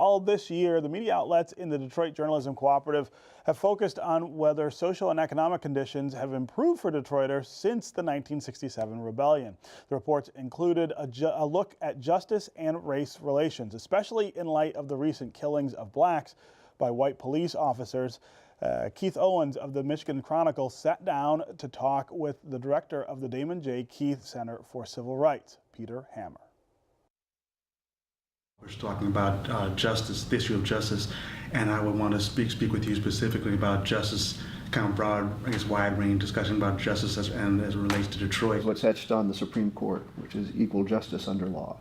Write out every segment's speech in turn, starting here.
All this year, the media outlets in the Detroit Journalism Cooperative have focused on whether social and economic conditions have improved for Detroiters since the 1967 rebellion. The reports included a look at justice and race relations, especially in light of the recent killings of blacks by white police officers. Keith Owens of the Michigan Chronicle sat down to talk with the director of the Damon J. Keith Center for Civil Rights, Peter Hammer. We're talking about justice, the issue of justice, and I would want to speak with you specifically about justice, kind of broad, I guess, wide-range discussion about justice as it relates to Detroit. What's etched on the Supreme Court, which is equal justice under law.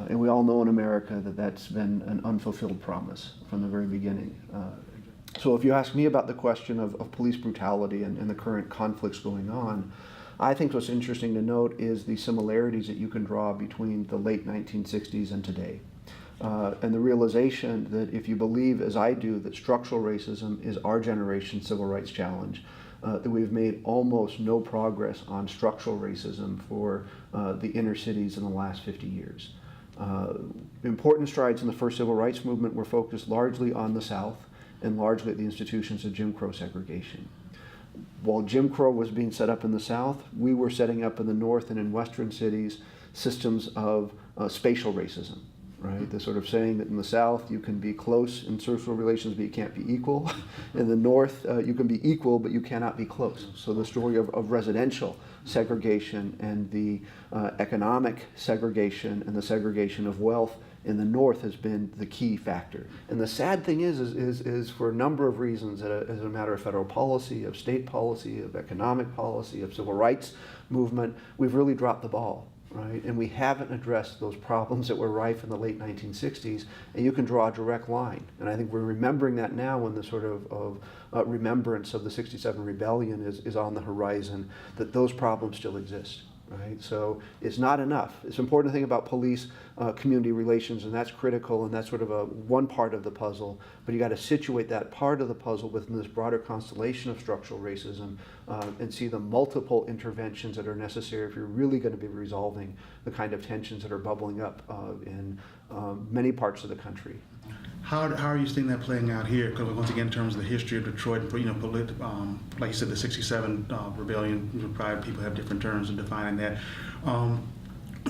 And we all know in America that that's been an unfulfilled promise from the very beginning. So if you ask me about the question of police brutality and the current conflicts going on, I think what's interesting to note is the similarities that you can draw between the late 1960s and today. And the realization that if you believe, as I do, that structural racism is our generation's civil rights challenge, that we've made almost no progress on structural racism for the inner cities in the last 50 years. Important strides in the first civil rights movement were focused largely on the South and largely at the institutions of Jim Crow segregation. While Jim Crow was being set up in the South, we were setting up in the North and in Western cities systems of spatial racism, right? The sort of saying that in the South you can be close in social relations but you can't be equal. In the North you can be equal but you cannot be close. So the story of residential segregation and the economic segregation and the segregation of wealth in the North has been the key factor. And the sad thing is for a number of reasons, as a matter of federal policy, of state policy, of economic policy, of civil rights movement, we've really dropped the ball, right? And we haven't addressed those problems that were rife in the late 1960s, and you can draw a direct line. And I think we're remembering that now when the sort of remembrance of the 67 rebellion is on the horizon, that those problems still exist. Right? So it's not enough. It's important to think about police community relations, and that's critical, and that's sort of one part of the puzzle, but you got to situate that part of the puzzle within this broader constellation of structural racism and see the multiple interventions that are necessary if you're really going to be resolving the kind of tensions that are bubbling up in many parts of the country. How are you seeing that playing out here? Because once again, in terms of the history of Detroit, like you said, the '67 rebellion, probably people have different terms in defining that.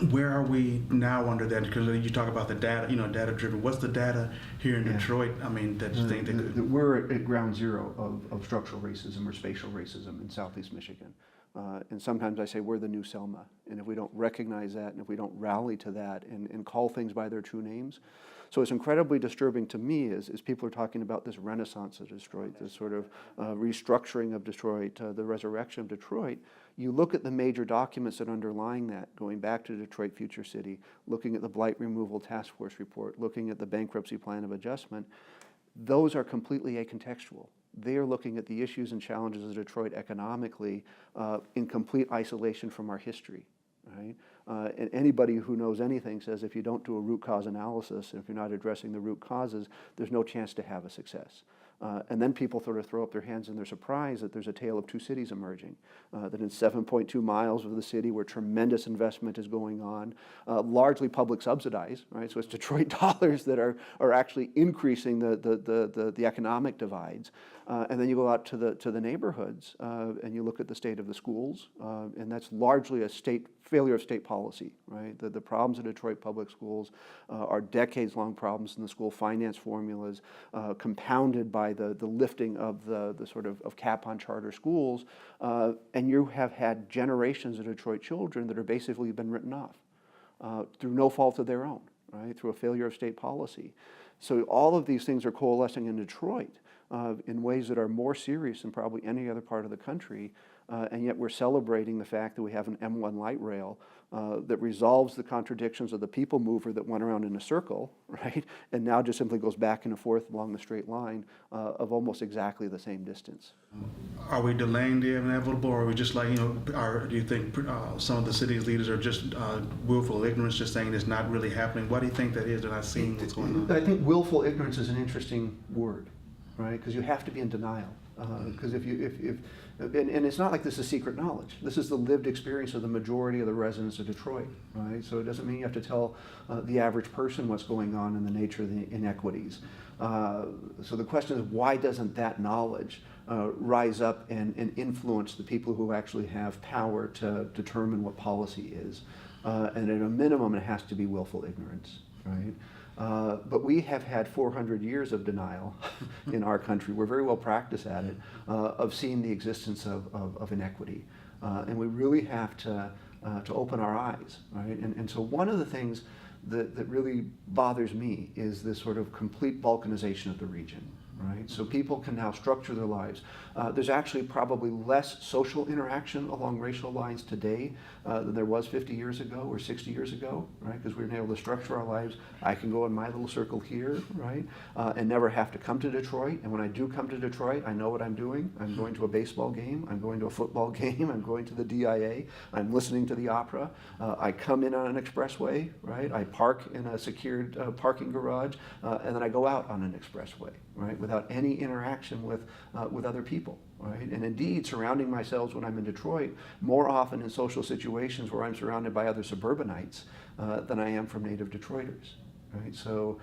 Where are we now under that? Because you talk about the data, data-driven. What's the data here in Detroit? I mean, we're at ground zero of structural racism or spatial racism in Southeast Michigan. And sometimes I say we're the new Selma. And if we don't recognize that, and if we don't rally to that and call things by their true names. So it's incredibly disturbing to me as people are talking about this renaissance of Detroit, this sort of restructuring of Detroit, the resurrection of Detroit. You look at the major documents that underlying that, going back to Detroit Future City, looking at the Blight Removal Task Force report, looking at the Bankruptcy Plan of Adjustment, those are completely acontextual. They are looking at the issues and challenges of Detroit economically in complete isolation from our history. Right? And anybody who knows anything says if you don't do a root cause analysis, and if you're not addressing the root causes, there's no chance to have a success. And then people sort of throw up their hands and they're surprised that there's a tale of two cities emerging, that in 7.2 miles of the city where tremendous investment is going on, largely public subsidized, right? So it's Detroit dollars that are actually increasing the economic divides. And then you go out to the neighborhoods and you look at the state of the schools, and that's largely a failure of state policy, right? The problems in Detroit public schools are decades-long problems in the school finance formulas, compounded by the lifting of the sort of cap on charter schools, and you have had generations of Detroit children that are basically been written off through no fault of their own, right? Through a failure of state policy. So all of these things are coalescing in Detroit in ways that are more serious than probably any other part of the country, and yet we're celebrating the fact that we have an M1 light rail that resolves the contradictions of the people mover that went around in a circle, right? And now just simply goes back and forth along the straight line of almost exactly the same distance. Are we delaying the inevitable, or are we just like, do you think some of the city's leaders are just willful ignorance, just saying it's not really happening? Why do you think that is? They're not seeing what's going on? I think willful ignorance is an interesting word, right? Because you have to be in denial. Because and it's not like this is secret knowledge. This is the lived experience of the majority of the residents of Detroit, right? So it doesn't mean you have to tell the average person what's going on in the nature of the inequities. So the question is, why doesn't that knowledge rise up and influence the people who actually have power to determine what policy is? And at a minimum, it has to be willful ignorance, right? But we have had 400 years of denial in our country. We're very well practiced at it, of seeing the existence of inequity. And we really have to open our eyes, right? And so one of the things that really bothers me is this sort of complete balkanization of the region, right? So people can now structure their lives. There's actually probably less social interaction along racial lines today than there was 50 years ago or 60 years ago, right? Because we've been able to structure our lives. I can go in my little circle here, right? And never have to come to Detroit. And when I do come to Detroit, I know what I'm doing. I'm going to a baseball game. I'm going to a football game. I'm going to the DIA. I'm listening to the opera. I come in on an expressway, right? I park in a secured parking garage, and then I go out on an expressway, right? Without any interaction with other people, right? And indeed, surrounding myself when I'm in Detroit more often in social situations where I'm surrounded by other suburbanites than I am from native Detroiters, right? So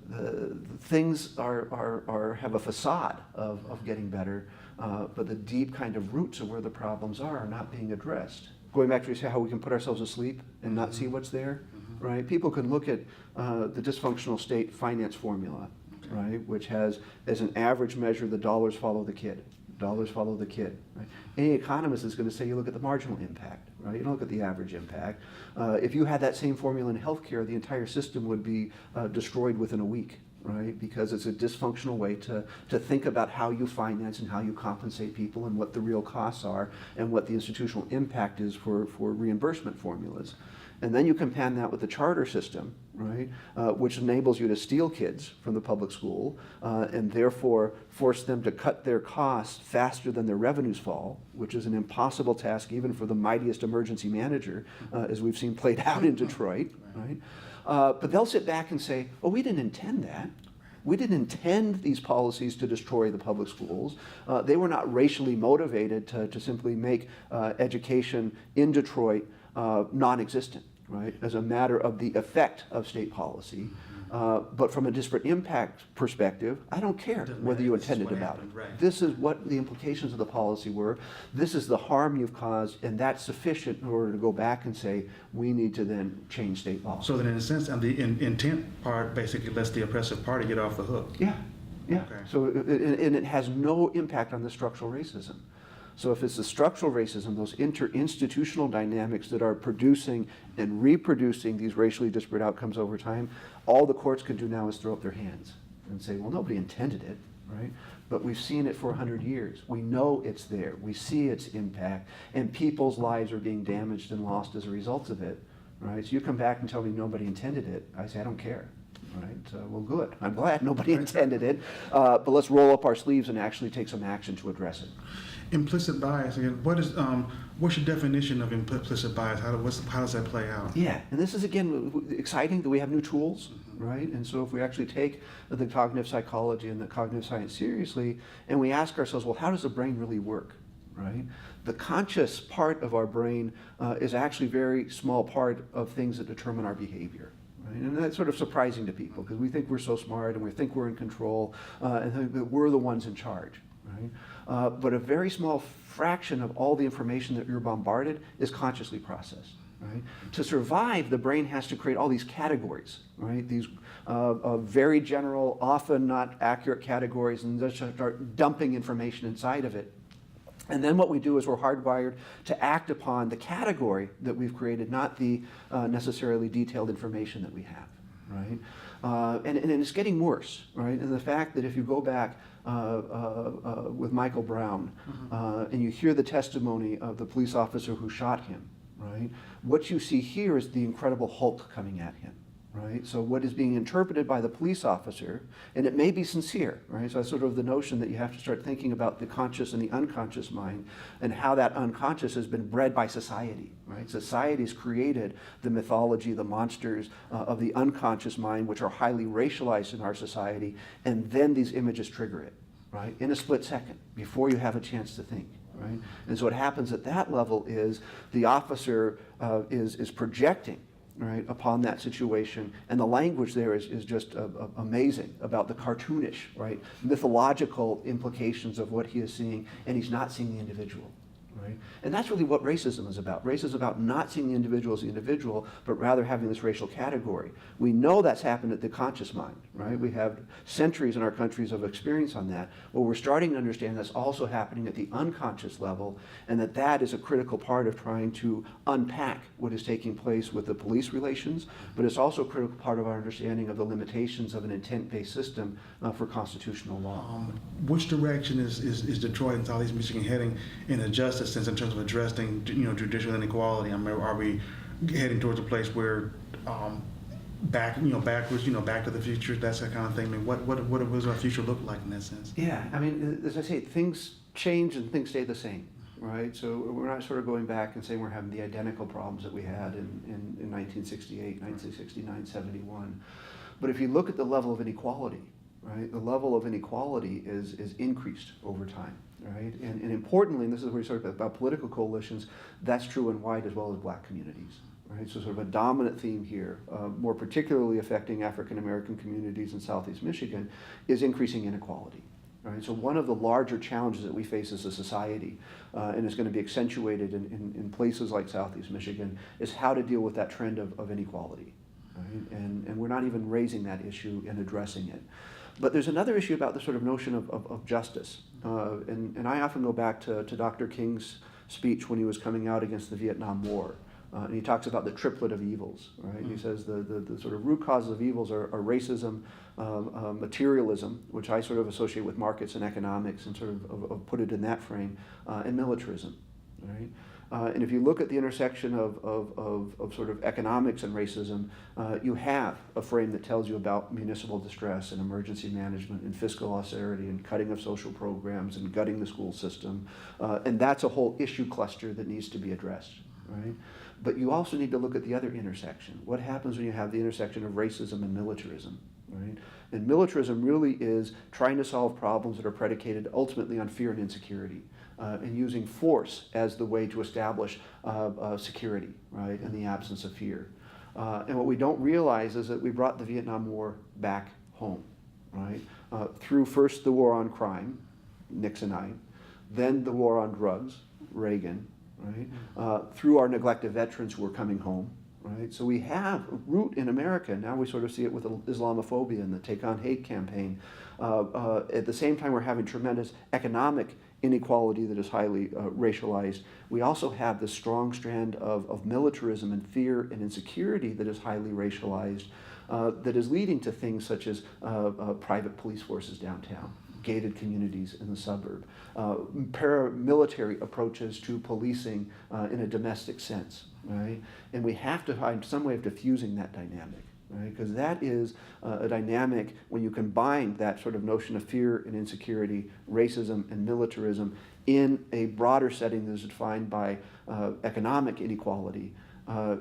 the things have a facade of getting better, but the deep kind of roots of where the problems are not being addressed. Going back to how we can put ourselves asleep and not see what's there, right? People can look at the dysfunctional state finance formula, right, which has as an average measure the dollars follow the kid. Dollars follow the kid. Right? Any economist is going to say you look at the marginal impact, right? You don't look at the average impact. If you had that same formula in healthcare, the entire system would be destroyed within a week, right? Because it's a dysfunctional way to think about how you finance and how you compensate people and what the real costs are and what the institutional impact is for reimbursement formulas. And then you compound that with the charter system, right, which enables you to steal kids from the public school and therefore force them to cut their costs faster than their revenues fall, which is an impossible task even for the mightiest emergency manager, as we've seen played out in Detroit, right? But they'll sit back and say, oh, we didn't intend that. We didn't intend these policies to destroy the public schools. They were not racially motivated to simply make education in Detroit non-existent, right, as a matter of the effect of state policy. But from a disparate impact perspective, I don't care whether you intended about it. Right. This is what the implications of the policy were. This is the harm you've caused, and that's sufficient in order to go back and say, we need to then change state law. So then in a sense, the intent part basically lets the oppressive party get off the hook. Yeah, yeah. Okay. So, and it has no impact on the structural racism. So if it's the structural racism, those interinstitutional dynamics that are producing and reproducing these racially disparate outcomes over time, all the courts can do now is throw up their hands and say, well, nobody intended it, right? But we've seen it for 100 years. We know it's there. We see its impact, and people's lives are being damaged and lost as a result of it, right? So you come back and tell me nobody intended it. I say, I don't care. Right? Well, good. I'm glad nobody intended it, but let's roll up our sleeves and actually take some action to address it. Implicit bias. Again, what's your definition of implicit bias? How does that play out? Yeah, and this is again exciting that we have new tools, right? And so if we actually take the cognitive psychology and the cognitive science seriously, and we ask ourselves, well, how does the brain really work, right? The conscious part of our brain is actually a very small part of things that determine our behavior. Right? And that's sort of surprising to people because we think we're so smart and we think we're in control and think that we're the ones in charge. Right? But a very small fraction of all the information that you're bombarded is consciously processed. Right? To survive, the brain has to create all these categories, right? These very general, often not accurate categories, and just start dumping information inside of it. And then what we do is we're hardwired to act upon the category that we've created, not the necessarily detailed information that we have, right? And it's getting worse, right? And the fact that if you go back with Michael Brown and you hear the testimony of the police officer who shot him, right? What you see here is the Incredible Hulk coming at him. Right? So what is being interpreted by the police officer, and it may be sincere, right? So that's sort of the notion that you have to start thinking about the conscious and the unconscious mind and how that unconscious has been bred by society, right? Society's created the mythology, the monsters of the unconscious mind, which are highly racialized in our society, and then these images trigger it. right, in a split second, before you have a chance to think. Right? And so what happens at that level is the officer is projecting, right, upon that situation, and the language there is just amazing about the cartoonish, right, mythological implications of what he is seeing, and he's not seeing the individual. Right? And that's really what racism is about. Racism is about not seeing the individual as the individual, but rather having this racial category. We know that's happened at the conscious mind, right? We have centuries in our countries of experience on that. Well, we're starting to understand that's also happening at the unconscious level, and that is a critical part of trying to unpack what is taking place with the police relations, but it's also a critical part of our understanding of the limitations of an intent-based system for constitutional law. Which direction is Detroit and Southeast Michigan heading in a justice sense in terms of addressing, judicial inequality? I mean, are we heading towards a place where backwards, Back to the Future, that's that kind of thing? I mean, what does our future look like in that sense? Yeah, I mean, as I say, things change and things stay the same, right? So we're not sort of going back and saying we're having the identical problems that we had in 1968, 1969, 71. But if you look at the level of inequality, right, the level of inequality is increased over time. Right? And importantly, and this is where we sort of about political coalitions, that's true in white as well as black communities. Right? So sort of a dominant theme here, more particularly affecting African American communities in Southeast Michigan, is increasing inequality. Right? So one of the larger challenges that we face as a society, and is going to be accentuated in places like Southeast Michigan, is how to deal with that trend of inequality. Right? And we're not even raising that issue and addressing it. But there's another issue about the sort of notion of justice. And I often go back to Dr. King's speech when he was coming out against the Vietnam War. And he talks about the triplet of evils, right? He says the sort of root causes of evils are racism, materialism, which I sort of associate with markets and economics and sort of put it in that frame, and militarism, right? And if you look at the intersection of sort of economics and racism, you have a frame that tells you about municipal distress and emergency management and fiscal austerity and cutting of social programs and gutting the school system. And that's a whole issue cluster that needs to be addressed, right? But you also need to look at the other intersection. What happens when you have the intersection of racism and militarism, right? And militarism really is trying to solve problems that are predicated ultimately on fear and insecurity. And using force as the way to establish security, right, in the absence of fear. And what we don't realize is that we brought the Vietnam War back home, right, through first the war on crime, Nixonite, then the war on drugs, Reagan, right, through our neglect of veterans who were coming home. Right? So we have a root in America. Now we sort of see it with Islamophobia and the Take on Hate campaign. At the same time, we're having tremendous economic inequality that is highly racialized. We also have this strong strand of militarism and fear and insecurity that is highly racialized, that is leading to things such as private police forces downtown, gated communities in the suburb, paramilitary approaches to policing in a domestic sense, right? And we have to find some way of diffusing that dynamic, right? Because that is a dynamic when you combine that sort of notion of fear and insecurity, racism and militarism in a broader setting that is defined by economic inequality,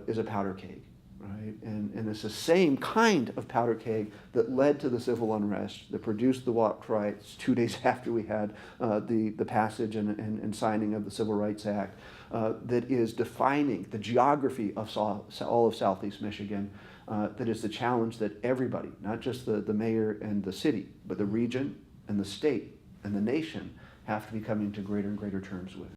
is a powder keg. Right? And it's the same kind of powder keg that led to the civil unrest, that produced the walk riots 2 days after we had the passage and signing of the Civil Rights Act, that is defining the geography of all of Southeast Michigan, that is the challenge that everybody, not just the mayor and the city, but the region and the state and the nation have to be coming to greater and greater terms with.